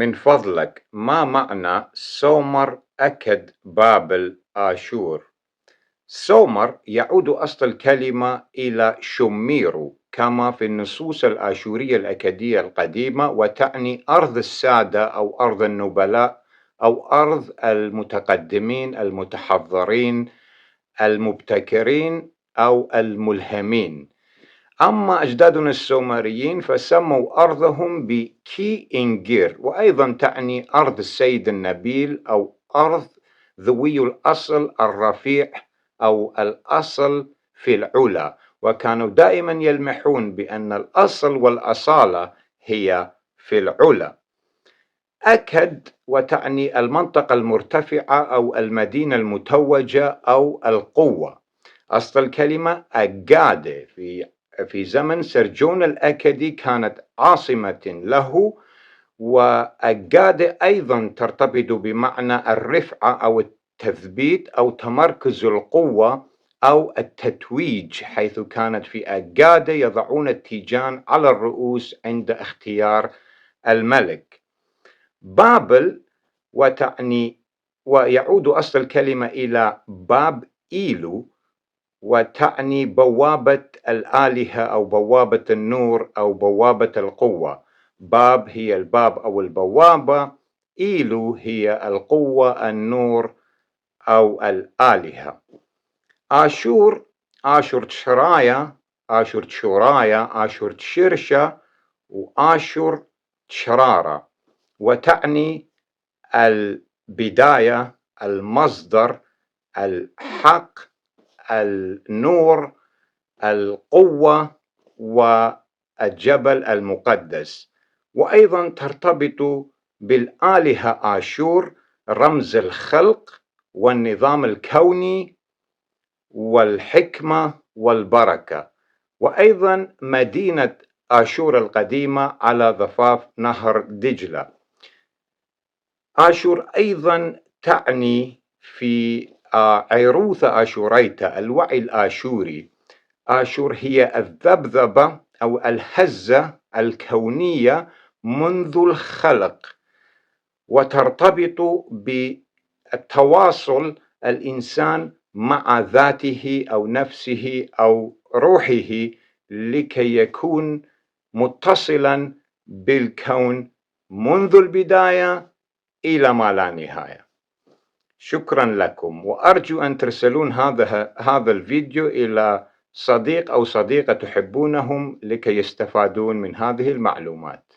من فضلك ما معنى سومر أكد بابل آشور؟ سومر يعود أصل الكلمة إلى شميرو كما في النصوص الآشورية الأكدية القديمة، وتعني أرض السادة أو أرض النبلاء أو أرض المتقدمين المتحضرين المبتكرين أو الملهمين. أما أجدادنا السومريين فسموا أرضهم بكي إنجير، وأيضا تعني أرض السيد النبيل أو أرض ذوي الأصل الرفيع أو الأصل في العلا، وكانوا دائما يلمحون بأن الأصل والأصالة هي في العلا. أكد وتعني المنطقة المرتفعة أو المدينة المتوجة أو القوة. أصل الكلمة أجادة في زمن سرجون الأكدي كانت عاصمة له، وأجادة أيضا ترتبط بمعنى الرفعة أو التثبيت أو تمركز القوة أو التتويج، حيث كانت في أجادة يضعون التيجان على الرؤوس عند اختيار الملك. بابل وتعني ويعود أصل الكلمة إلى باب إيلو، وتعني بوابة الآلهة أو بوابة النور أو بوابة القوة. باب هي الباب أو البوابة، إيلو هي القوة النور أو الآلهة. آشور، آشور تشرايا، آشور تشورايا، آشور تشرشة، وآشور تشرارة، وتعني البداية، المصدر، الحق، النور، القوة، والجبل المقدس. وأيضا ترتبط بالآلهة آشور، رمز الخلق والنظام الكوني والحكمة والبركة. وأيضا مدينة آشور القديمة على ضفاف نهر دجلة. آشور أيضا تعني في عروثة آشوريتا الوعي الآشوري. آشور هي الذبذبة أو الهزة الكونية منذ الخلق، وترتبط بالتواصل الإنسان مع ذاته أو نفسه أو روحه لكي يكون متصلا بالكون منذ البداية إلى ما لا نهاية. شكرا لكم، وأرجو أن ترسلون هذا الفيديو إلى صديق أو صديقة تحبونهم لكي يستفادون من هذه المعلومات.